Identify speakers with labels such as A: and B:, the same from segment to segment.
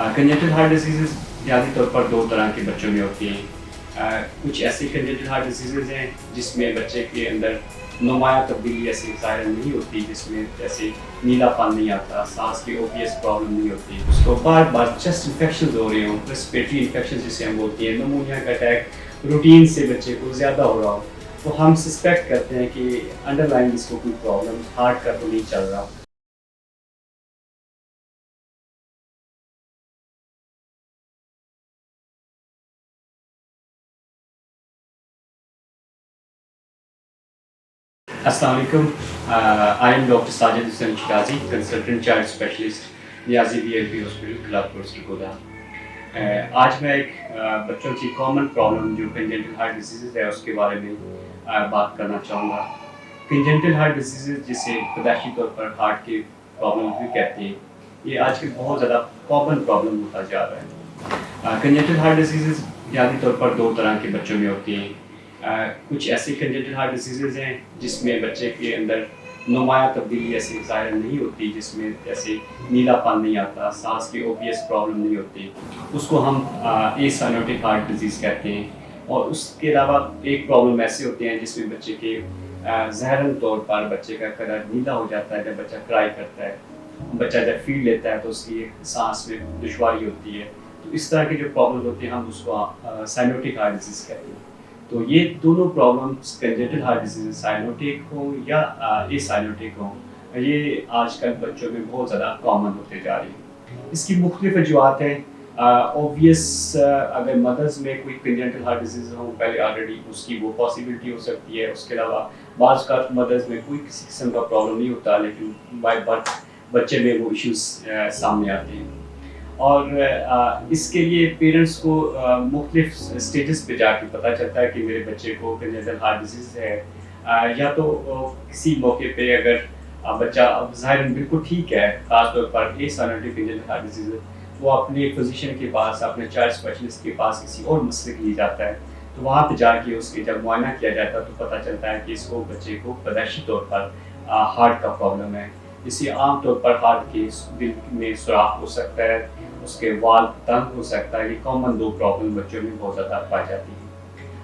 A: Congenital heart disease बुनियादी तौर पर दो तरह के बच्चों में होती हैं। कुछ ऐसे कंजेनिटल हार्ट डिजीज़ हैं जिसमें बच्चे के अंदर नुमाया तब्दीली ऐसी ज़ाहिर नहीं होती, जिसमें जैसे नीलापन नहीं आता, सांस की ओबियस प्रॉब्लम नहीं होती, उसको बार बार चेस्ट इन्फेक्शन हो रहे हों, रेस्पिरेटरी इन्फेक्शन जिसे हम बोलते हैं, नमूनिया का अटैक रूटीन से बच्चे को ज़्यादा हो रहा हो, तो हम सस्पेक्ट करते हैं कि अंडरलाइन इसको कोई प्रॉब्लम हार्ट का तो नहीं चल रहा। अस्सलाम वालेकुम। I am doctor Sajid Hussain Shirazi, consultant child specialist, Niazi VLP hospital Gulabpur Sargodha. आज मैं एक बच्चों की कॉमन प्रॉब्लम जो कंजेनिटल हार्ट डिजीज़ है उसके बारे में बात करना चाहूँगा। कंजेनिटल हार्ट डिजीज़ जिसे पैदाइशी तौर पर हार्ट की प्रॉब्लम भी कहते हैं, ये आजकल बहुत ज़्यादा कॉमन प्रॉब्लम होता जा रहा है। कंजेनिटल हार्ट डिजीज़ बुनियादी तौर पर दो तरह के बच्चों में होती हैं। कुछ ऐसे कंजेनिटल हार्ट डिजीज़ हैं जिसमें बच्चे के अंदर नुमाया तब्दीली ऐसी ज़ाहिर नहीं होती, जिसमें जैसे नीलापन नहीं आता, सांस की ओबियस प्रॉब्लम नहीं होती, उसको हम एसाइनोटिक हार्ट डिजीज़ कहते हैं। और उसके अलावा एक प्रॉब्लम ऐसे होते हैं जिसमें बच्चे के ज़ाहिरन तौर पर बच्चे का कलर नीला हो जाता है जब बच्चा क्राई करता है, बच्चा जब फीड लेता है तो उसकी सांस में दुश्वारी होती है। तो इस तरह की जो प्रॉब्लम होती है हम उसको साइनोटिक हार्ट डिजीज़ कहते हैं। तो ये दोनों problems congenital heart disease cyanotic हो या एसाइनोटिक हो, ये आजकल बच्चों में बहुत ज़्यादा कॉमन होते जा रही है। इसकी मुख्तलिफ वजूहत हैं। ऑब्वियस अगर मदर्स में कोई कंजेनिटल हार्ट डिजीज़ हो पहले ऑलरेडी, उसकी वो पॉसिबिलिटी हो सकती है। उसके अलावा बाज़ का मदर्स में कोई किसी किस्म का प्रॉब्लम नहीं होता, लेकिन बाय बर्थ बच्चे में वो इश्यूज़ सामने आते हैं। और इसके लिए पेरेंट्स को मुख्तलिफ स्टेजेस पे जाके पता चलता है कि मेरे बच्चे को कंजेनिटल हार्ट डिजीज़ है। या तो किसी मौके पे अगर बच्चा अब ज़ाहिरन बिल्कुल ठीक है, ख़ास तौर पर एसाइनोटिक कंजेनिटल हार्ट डिजीज़, वो अपने फिजिशियन के पास, अपने चाइल्ड स्पेशलिस्ट के पास किसी और मसले के लिए जाता है, तो वहाँ पे जाके उसके जब मुआयना किया जाता है तो पता चलता है कि इसको बच्चे को पैदाइशी तौर पर हार्ट का प्रॉब्लम है। जिसे आम तौर पर हार्ट के दिल में सुराख हो सकता है, उसके वाल्व तंग हो सकता है। ये कॉमन दो प्रॉब्लम बच्चों में बहुत ज़्यादा पाई जाती है।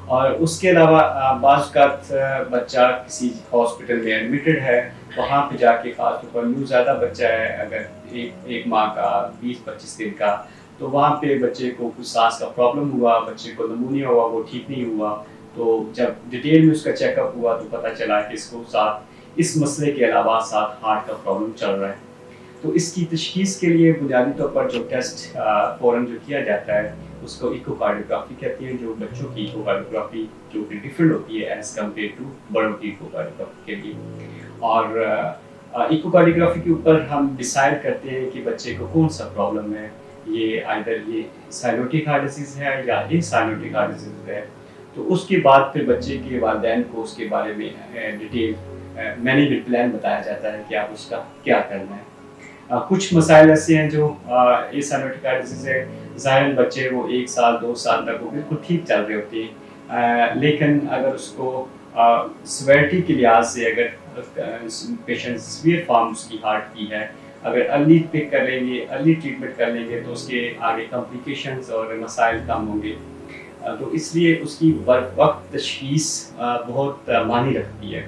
A: और उसके अलावा बाज़ औक़ात बच्चा किसी हॉस्पिटल में एडमिटेड है, वहाँ पे जाके ख़ास तौर पर न्यू ज़्यादा बच्चा है, अगर एक माह का 20-25 दिन का, तो वहाँ पे बच्चे को कुछ सांस का प्रॉब्लम हुआ, बच्चे को निमोनिया हुआ, वो ठीक नहीं हुआ। तो जब डिटेल में उसका चेकअप हुआ तो पता चला कि इसको साथ इस मसले के अलावा साथ हार्ट का प्रॉब्लम चल रहा है। तो इसकी तशख़ीस के लिए बुनियादी तौर पर जो टेस्ट फ़ौरन जो किया जाता है उसको इकोकार्डियोग्राफी कहते हैं, जो बच्चों की इकोकार्डियोग्राफी जो कि डिफरेंट होती है एज़ कम्पेयर टू बड़ों की इकोकार्डियोग्राफी के लिए। और इकोकार्डियोग्राफी के ऊपर हम डिसाइड करते हैं कि बच्चे को कौन सा प्रॉब्लम है, ये आइदर ये साइनोटिक हार्ट डिजीज़ है या एसाइनोटिक हार्ट डिजीज़ है। तो उसके बाद फिर बच्चे के वालिदैन को उसके बारे में डिटेल मैनेजमेंट प्लान बताया जाता है कि आप उसका क्या करना है। कुछ मसाइल ऐसे हैं जो एसाइनोटिक हार्ट डिजीज़ है, ज़ाहिरन बच्चे वो 1 साल 2 साल तक वो बिल्कुल ठीक चल रहे होते हैं, लेकिन अगर उसको सिवियरिटी के लिहाज से अगर पेशेंट सीवियर फॉर्म उसकी हार्ट की है, अगर अर्ली पिक कर लेंगे, अर्ली ट्रीटमेंट कर लेंगे तो उसके आगे कॉम्प्लिकेशंस और मसाइल कम होंगे। तो इसलिए उसकी वक्त तशख़ीस बहुत मानी रखती है।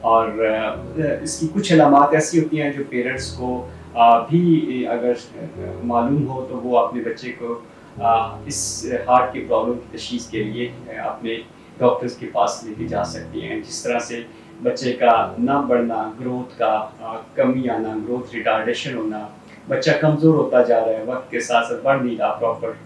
A: और इसकी कुछ अलामात ऐसी होती हैं जो पेरेंट्स को भी अगर मालूम हो तो वो अपने बच्चे को इस हार्ट की प्रॉब्लम की तशख़ीस के लिए अपने डॉक्टर्स के पास लेके जा सकते हैं। जिस तरह से बच्चे का ना बढ़ना, ग्रोथ का कमी आना, ग्रोथ रिटार्डेशन होना, बच्चा कमज़ोर होता जा रहा है, वक्त के साथ साथ बढ़ नहीं रहा, प्रॉपर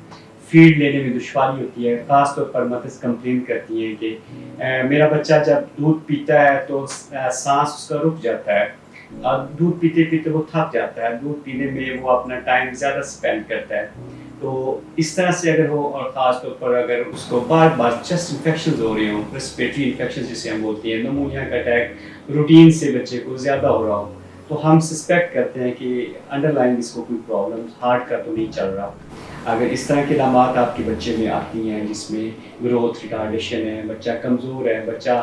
A: फीड लेने में दुश्वारी होती है। ख़ास तौर पर मदर्स कंप्लेन करती हैं कि मेरा बच्चा जब दूध पीता है तो सांस उसका रुक जाता है, दूध पीते पीते वो थक जाता है, दूध पीने में वो अपना टाइम ज़्यादा स्पेंड करता है। तो इस तरह से अगर हो, और ख़ास तौर पर अगर उसको बार बार चेस्ट इन्फेक्शन हो रहे हों, रेस्पिरेटरी इन्फेक्शन जिसे हम बोलते हैं, नमूनिया का अटैक रूटीन से बच्चे को ज़्यादा हो रहा हो, तो हम सस्पेक्ट करते हैं कि अंडरलाइन इसको कोई प्रॉब्लम हार्ट का तो नहीं चल रहा। अगर इस तरह की अलामात आपके बच्चे में आती हैं जिसमें ग्रोथ रिटार्डेशन है, बच्चा कमज़ोर है, बच्चा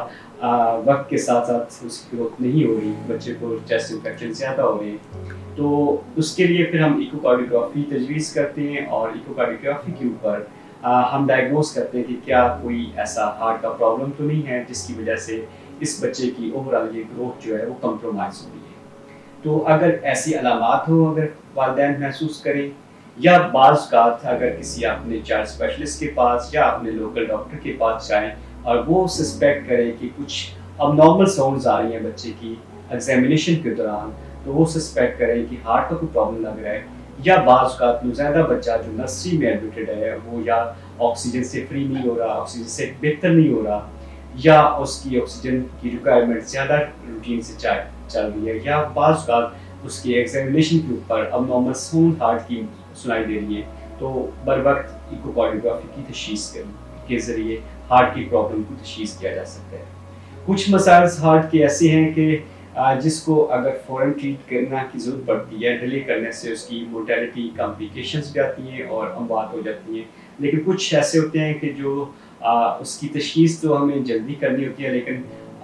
A: वक्त के साथ साथ उसकी ग्रोथ नहीं हो रही, बच्चे को चेस्ट इन्फेक्शन ज़्यादा हो रहे हैं, تو اس کے لیے پھر ہم ایکوکارڈیوگرافی تجویز کرتے ہیں، اور ایکوکارڈیوگرافی کے اوپر ہم ڈائگنوز کرتے ہیں کہ کیا کوئی ایسا ہارٹ کا پرابلم تو نہیں ہے جس کی وجہ سے اس بچے کی اوور آل یہ گروتھ جو ہے وہ کمپرومائز ہو رہی ہے۔ تو اگر ایسی علامات ہوں، اگر والدین محسوس کریں، یا بعض اوقات اگر کسی اپنے چائلڈ اسپیشلسٹ کے پاس یا اپنے لوکل ڈاکٹر کے پاس جائیں اور وہ سسپیکٹ کرے کہ کچھ اب نارمل ساؤنڈز آ رہی ہیں بچے کی ایگزامینیشن کے دوران، تو وہ سسپیکٹ کریں کہ ہارٹ کا کوئی پرابلم لگ رہا ہے، یا بعض اوقات نوزائیدہ بچہ جو نرسری میں ایڈمیٹڈ ہے وہ یا آکسیجن سے فری نہیں ہو رہا، آکسیجن سے بہتر نہیں ہو رہا، یا اس کی آکسیجن کی ریکوائرمنٹ زیادہ روٹین سے چل رہی ہے، یا بعض اوقات اس کی ایگزامینیشن کے اوپر اب نارمل ساؤنڈ ہارٹ کی سنائی دے رہی ہے، تو بر وقت ایکوکارڈیوگرافی کی تشخیص کے ذریعے ہارٹ کی پرابلم کو تشخیص کیا جا سکتا ہے۔ کچھ مسائل ہارٹ کے ایسے ہیں کہ جس کو اگر فوراً ٹریٹ کرنا کی ضرورت پڑتی ہے، ڈیلے کرنے سے اس کی مورٹیلٹی کمپلیکیشنز بھی آتی ہیں اور اموات ہو جاتی ہیں، لیکن کچھ ایسے ہوتے ہیں کہ جو اس کی تشخیص تو ہمیں جلدی کرنی ہوتی ہے، لیکن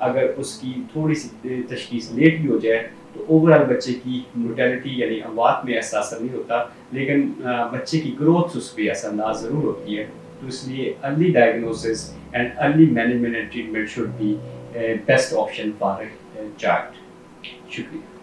A: اگر اس کی تھوڑی سی تشخیص لیٹ بھی ہو جائے تو اوور آل بچے کی مورٹیلٹی یعنی اموات میں ایسا اثر نہیں ہوتا، لیکن بچے کی گروتھ اس پہ اثر انداز ضرور ہوتی ہے۔ تو اس لیے early diagnosis and early management and treatment should be best option for child. شکریہ۔